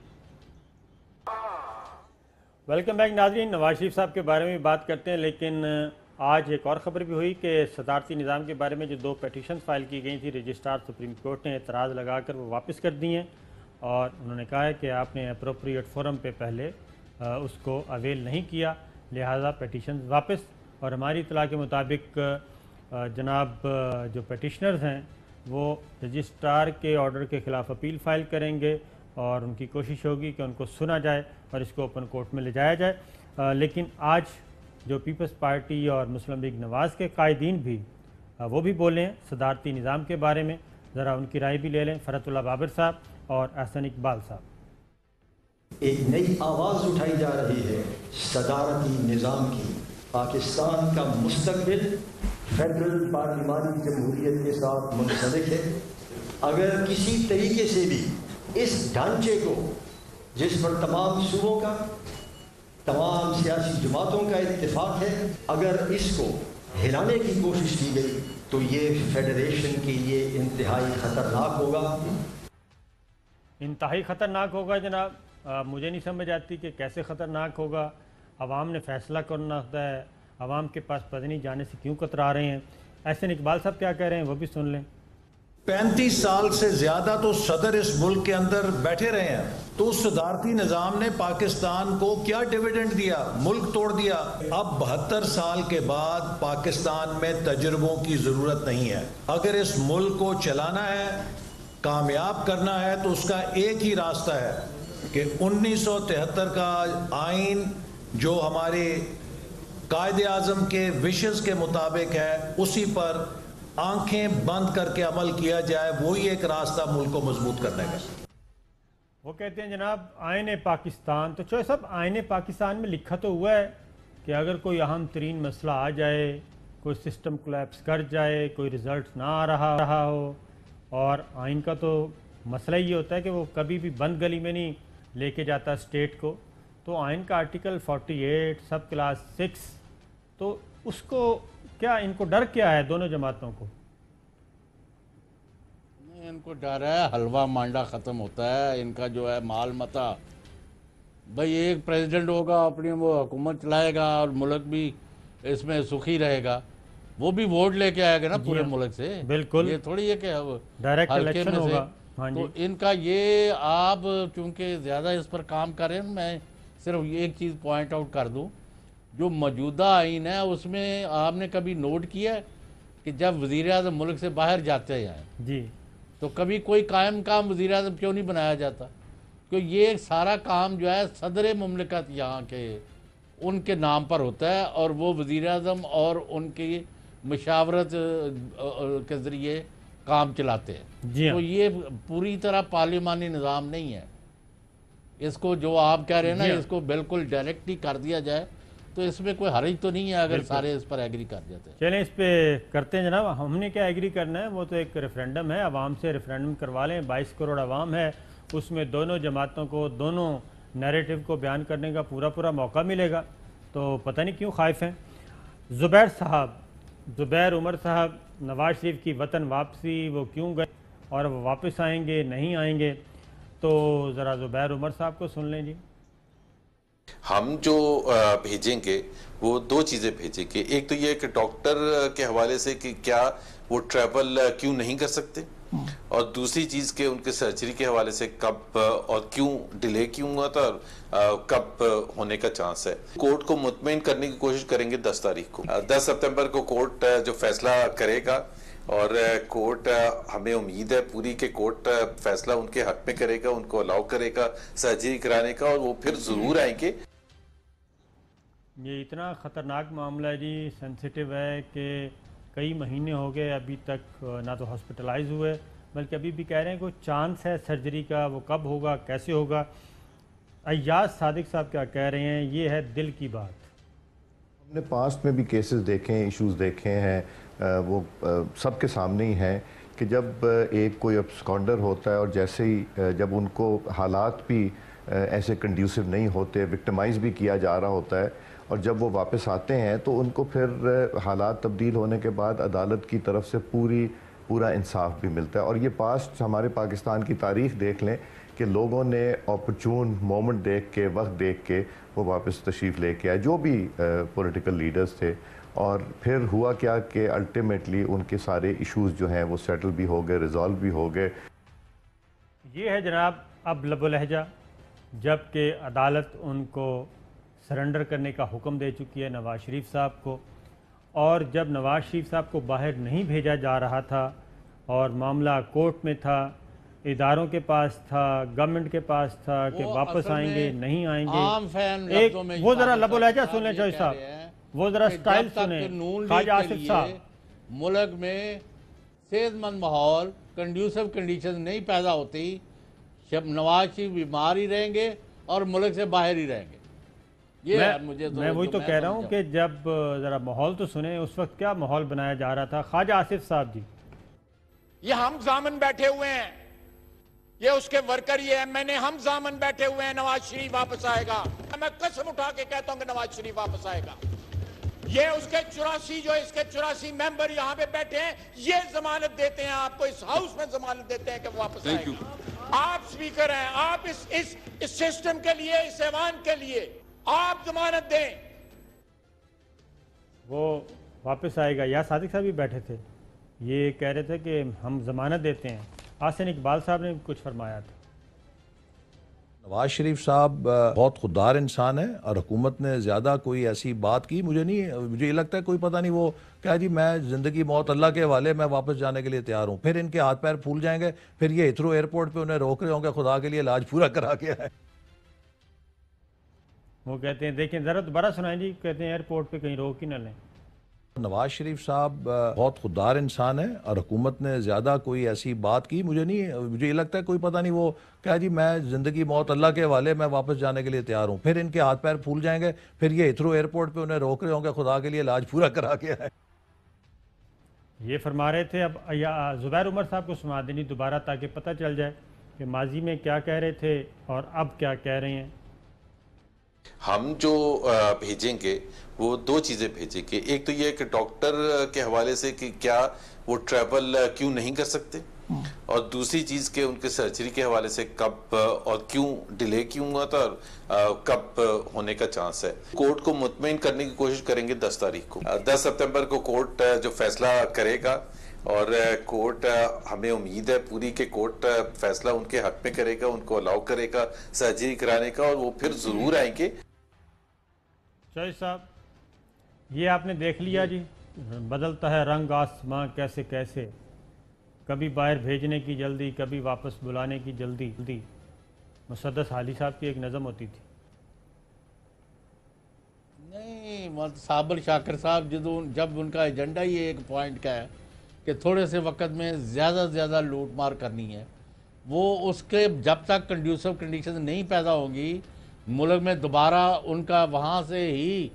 ویلکم بیک ناظرین، نواز شریف صاحب کے بارے میں بات کرتے ہیں، لیکن آج ایک اور خبر بھی ہوئی کہ صدارتی نظام کے بارے میں جو 2 پیٹیشنز فائل کی گئی تھی، رجسٹرار سپریم کورٹ نے اعتراض لگا کر وہ واپس کر دی ہیں، اور انہوں نے کہا ہے کہ آپ نے اپروپریٹ فورم پہ پہلے اس کو اویل نہیں کیا، لہٰذا پیٹیشنز واپس۔ اور ہماری اطلاع کے مطابق جناب جو پیٹیشنرز ہیں وہ رجسٹرار کے آرڈر کے خلاف اپیل فائل کریں گے، اور ان کی کوشش ہوگی کہ ان کو سنا جائے اور اس کو اوپن کورٹ میں لے جایا جائے۔ لیکن آج جو پیپلز پارٹی اور مسلم لیگ نواز کے قائدین بھی وہ بھی بولے ہیں صدارتی نظام کے بارے میں، ذرا ان کی رائے بھی لے لیں، فرحت اللہ بابر صاحب اور احسن اقبال صاحب۔ ایک نئی آواز اٹھائی جا رہی ہے صدارتی نظام کی۔ پاکستان کا مستقبل فیڈرل پارلیمانی جمہوریت کے ساتھ منسلک ہے۔ اگر کسی طریقے سے بھی اس ڈھانچے کو، جس پر تمام صوبوں کا، تمام سیاسی جماعتوں کا اتفاق ہے، اگر اس کو ہلانے کی کوشش کی گئی تو یہ فیڈریشن کے لیے انتہائی خطرناک ہوگا۔ انتہائی خطرناک ہوگا جناب، مجھے نہیں سمجھ آتی کہ کیسے خطرناک ہوگا۔ عوام نے فیصلہ کرنا ہوتا ہے، عوام کے پاس پتہ نہیں جانے سے کیوں کترا رہے ہیں۔ احسن اقبال صاحب کیا کہہ رہے ہیں وہ بھی سن لیں۔ 35 سال سے زیادہ تو صدر اس ملک کے اندر بیٹھے رہے ہیں، تو اس صدارتی نظام نے پاکستان کو کیا ڈیویڈنڈ دیا؟ ملک توڑ دیا۔ اب 72 سال کے بعد پاکستان میں تجربوں کی ضرورت نہیں ہے۔ اگر اس ملک کو چلانا ہے، کامیاب کرنا ہے، تو اس کا ایک ہی راستہ ہے کہ 1973 کا آئین جو ہمارے قائد اعظم کے وشز کے مطابق ہے، اسی پر آنکھیں بند کر کے عمل کیا جائے، وہی ایک راستہ ملک کو مضبوط کرنے کا۔ وہ کہتے ہیں جناب آئین پاکستان، تو چوہے صاحب آئین پاکستان میں لکھا تو ہوا ہے کہ اگر کوئی اہم ترین مسئلہ آ جائے، کوئی سسٹم کولیپس کر جائے، کوئی رزلٹ نہ آ رہا ہو، اور آئین کا تو مسئلہ یہ ہوتا ہے کہ وہ کبھی بھی بند گلی میں نہیں لے کے جاتا اسٹیٹ کو، تو آئین کا آرٹیکل 48 سب کلاس 6، تو اس کو کیا ان کو ڈر کیا ہے دونوں جماعتوں کو؟ ان کو ڈر ہے حلوہ مانڈا ختم ہوتا ہے، ان کا جو ہے مال متا، بھئی ایک پریزیڈنٹ ہوگا، اپنی وہ حکومت چلائے گا اور ملک بھی اس میں سخی رہے گا، وہ بھی ووٹ لے کے آئے گا نا پورے ملک سے، بالکل، یہ تھوڑی ہے کہ ڈائریکٹ الیکشن ہوگا۔ تو ان کا یہ، آپ چونکہ زیادہ اس پر کام کر رہے ہیں، میں صرف ایک چیز پوائنٹ آؤٹ کر دوں، جو موجودہ آئین ہے اس میں آپ نے کبھی نوٹ کیا ہے کہ جب وزیر اعظم ملک سے باہر جاتے ہیں جی تو کبھی کوئی قائم کام وزیر اعظم کیوں نہیں بنایا جاتا؟ کیونکہ یہ سارا کام جو ہے صدر مملکت یہاں کے ان کے نام پر ہوتا ہے، اور وہ وزیر اعظم اور ان کی مشاورت کے ذریعے کام چلاتے ہیں۔ تو یہ پوری طرح پارلیمانی نظام نہیں ہے، اس کو جو آپ کہہ رہے ہیں نا، اس کو بالکل ڈائریکٹ ہی کر دیا جائے تو اس میں کوئی حرج تو نہیں ہے اگر سارے اس پر ایگری کر جاتے ہیں۔ چلیں اس پہ کرتے ہیں جناب، ہم نے کیا ایگری کرنا ہے، وہ تو ایک ریفرینڈم ہے، عوام سے ریفرینڈم کروا لیں، 22 کروڑ عوام ہے، اس میں دونوں جماعتوں کو دونوں نیریٹو کو بیان کرنے کا پورا موقع ملے گا، تو پتہ نہیں کیوں خائف ہیں۔ زبیر عمر صاحب، نواز شریف کی وطن واپسی، وہ کیوں گئے اور وہ واپس آئیں گے نہیں آئیں گے، تو ذرا زبیر عمر صاحب کو سن لیں جی۔ ہم جو بھیجیں گے وہ 2 چیزیں بھیجیں گے، ایک تو یہ کہ ڈاکٹر کے حوالے سے کہ کیا وہ ٹریول کیوں نہیں کر سکتے، اور دوسری چیز کہ ان کے سرجری کے حوالے سے کب اور کیوں ڈیلے کیوں ہوا تھا اور کب ہونے کا چانس ہے۔ کورٹ کو مطمئن کرنے کی کوشش کریں گے 10 تاریخ کو، 10 ستمبر کو کورٹ جو فیصلہ کرے گا، اور کورٹ ہمیں امید ہے پوری کہ کورٹ فیصلہ ان کے حق میں کرے گا، ان کو الاؤ کرے گا سرجری کرانے کا، اور وہ پھر ضرور آئیں گے۔ یہ اتنا خطرناک معاملہ ہے جی، سینسیٹیو ہے کہ کئی مہینے ہو گئے ابھی تک نہ تو ہاسپٹلائز ہوئے، بلکہ ابھی بھی کہہ رہے ہیں کوئی چانس ہے سرجری کا، وہ کب ہوگا کیسے ہوگا۔ ایاز صادق صاحب کیا کہہ رہے ہیں، یہ ہے دل کی بات۔ ہم نے پاسٹ میں بھی کیسز دیکھے ہیں، ایشوز دیکھے ہیں، وہ سب کے سامنے ہی ہیں کہ جب ایک کوئی ابسکانڈر ہوتا ہے اور جیسے ہی جب ان کو حالات بھی ایسے کنڈیوسو نہیں ہوتے، وکٹمائز بھی کیا جا رہا ہوتا ہے، اور جب وہ واپس آتے ہیں تو ان کو پھر حالات تبدیل ہونے کے بعد عدالت کی طرف سے پورا انصاف بھی ملتا ہے. اور یہ پاسٹ ہمارے پاکستان کی تاریخ دیکھ لیں کہ لوگوں نے اپرچون مومنٹ دیکھ کے، وقت دیکھ کے وہ واپس تشریف لے کے آئے، جو بھی پولیٹیکل لیڈرز تھے. اور پھر ہوا کیا کہ الٹیمیٹلی ان کے سارے ایشوز جو ہیں وہ سیٹل بھی ہو گئے، ریزالو بھی ہو گئے. یہ ہے جناب اب لب و لہجہ، جب کہ عدالت ان کو سرنڈر کرنے کا حکم دے چکی ہے نواز شریف صاحب کو. اور جب نواز شریف صاحب کو باہر نہیں بھیجا جا رہا تھا اور معاملہ کورٹ میں تھا، اداروں کے پاس تھا، گورنمنٹ کے پاس تھا کہ واپس آئیں گے نہیں آئیں گے، ایک وہ ذرا لب و لہجہ سنیں چوہدری صاحب، وہ ذرا سٹائل سنیں. خواجہ آصف صاحب، ملک میں صحت مند ماحول، کنڈیوسو کنڈیشن نہیں پیدا ہوتی، جب نواز شریف بیمار ہی رہیں گے اور ملک سے باہر ہی رہیں گے. میں وہی تو کہہ رہا ہوں کہ جب ذرا ماحول تو سنیں، اس وقت کیا ماحول بنایا جا رہا تھا. خواجہ آصف صاحب جی، یہ ہم ضامن بیٹھے ہوئے ہیں، یہ اس کے ورکر، یہ ایم این اے، ہم ضامن بیٹھے ہوئے ہیں نواز شریف واپس آئے گا. میں قسم اٹھا کے کہتا ہوں کہ نواز شریف واپس آئے گا. یہ اس کے 84 جو اس کے 84 ممبر یہاں پہ بیٹھے ہیں، یہ ضمانت دیتے ہیں آپ کو، اس ہاؤس میں ضمانت دیتے ہیں کہ وہ واپس آئے گا. آپ سپیکر ہیں، آپ اس سسٹم کے لیے، اس ایوان کے لیے آپ ضمانت دیں وہ واپس آئے گا. یا صادق صاحب بھی بیٹھے تھے، یہ کہہ رہے تھے کہ ہم ضمانت دیتے ہیں. حسن اقبال صاحب نے کچھ فرمایا تھا. نواز شریف صاحب بہت خوددار انسان ہے، اور حکومت نے زیادہ کوئی ایسی بات کی مجھے یہ لگتا ہے، کوئی پتہ نہیں، وہ کہا جی میں زندگی موت اللہ کے حوالے، میں واپس جانے کے لیے تیار ہوں. پھر ان کے ہاتھ پیر پھول جائیں گے، پھر یہ ہیتھرو ایئرپورٹ پہ انہیں روک رہے ہوں گے خدا کے لیے علاج پورا کرا کے آئے. وہ کہتے ہیں دیکھیں ذرا دوبارہ سنائیں جی، کہتے ہیں ایئرپورٹ پہ کہیں روک ہی نہ لیں. نواز شریف صاحب بہت خوددار انسان ہے، اور حکومت نے زیادہ کوئی ایسی بات کی مجھے یہ لگتا ہے، کوئی پتہ نہیں، وہ کہا جی میں زندگی موت اللہ کے حوالے، میں واپس جانے کے لیے تیار ہوں. پھر ان کے ہاتھ پیر پھول جائیں گے، پھر یہ ہیتھرو ایئرپورٹ پہ انہیں روک رہے ہوں گے خدا کے لیے علاج پورا کرا کے آئے. یہ فرما رہے تھے. اب زبیر عمر صاحب کو سنا دینی دوبارہ تاکہ پتہ چل جائے کہ ماضی میں کیا کہہ رہے تھے اور اب کیا کہہ رہے ہیں. ہم جو بھیجیں گے وہ دو چیزیں بھیجیں گے. ایک تو یہ کہ ڈاکٹر کے حوالے سے کہ کیا وہ ٹریول کیوں نہیں کر سکتے، اور دوسری چیز کہ ان کے سرجری کے حوالے سے کب اور کیوں ڈیلے کیوں ہوا تھا اور کب ہونے کا چانس ہے. کورٹ کو مطمئن کرنے کی کوشش کریں گے 10 تاریخ کو. 10 ستمبر کو کورٹ جو فیصلہ کرے گا، اور کورٹ ہمیں امید ہے پوری کہ کورٹ فیصلہ ان کے حق میں کرے گا، ان کو الاؤ کرے گا سرجری کرانے کا، اور وہ پھر ضرور آئیں گے. چوہدری صاحب، یہ آپ نے دیکھ لیا جی، بدلتا ہے رنگ آسماں کیسے کیسے، کبھی باہر بھیجنے کی جلدی، کبھی واپس بلانے کی جلدی. مسدس حالی صاحب کی ایک نظم ہوتی تھی. نہیں، صابر شاکر صاحب جب ان کا ایجنڈا یہ ایک پوائنٹ کا ہے کہ تھوڑے سے وقت میں زیادہ سے زیادہ لوٹ مار کرنی ہے، وہ اس کے جب تک کنڈیوسو کنڈیشن نہیں پیدا ہوں گی، ملک میں دوبارہ ان کا وہاں سے ہی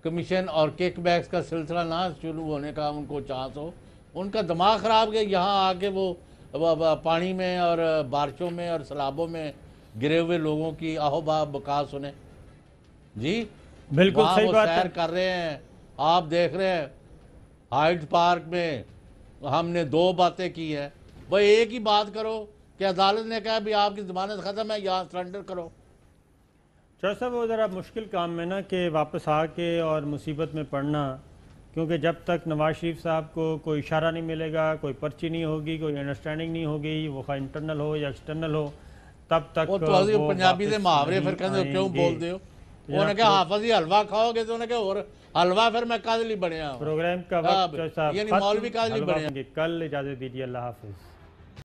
کمیشن اور کک بیکس کا سلسلہ نہ شروع ہونے کا ان کو چانس ہو. ان کا دماغ خراب کہ یہاں آ کے وہ پانی میں اور بارشوں میں اور سیلابوں میں گرے ہوئے لوگوں کی آہو بکا سنیں. جی بالکل صحیح بات سیر کر رہے ہیں، آپ دیکھ رہے ہیں ہائیڈ پارک میں ہم نے 2 باتیں کی ہیں. بھائی ایک ہی بات کرو کہ عدالت نے کہا بھی آپ کی ضمانت ختم ہے، یہاں سرنڈر کرو. چوہدری صاحب، وہ ذرا مشکل کام میں نا کہ واپس آ کے اور مصیبت میں پڑنا، کیونکہ جب تک نواز شریف صاحب کو کوئی اشارہ نہیں ملے گا، کوئی پرچی نہیں ہوگی، کوئی انڈرسٹینڈنگ نہیں ہوگی، وہ خواہ انٹرنل ہو یا ایکسٹرنل ہو، تب تک وہ تو پنجابی سے محاورے پھر کہتے کیوں بول دے ہو. انہوں نے کہا حافظی حلوہ کھاؤ گے، تو انہوں نے کہا اور حلوہ پھر میں قاضی بنیا. پروگرام کا وقت یعنی مولوی قاضی بنیا. کل اجازت دیجیے، اللہ حافظ.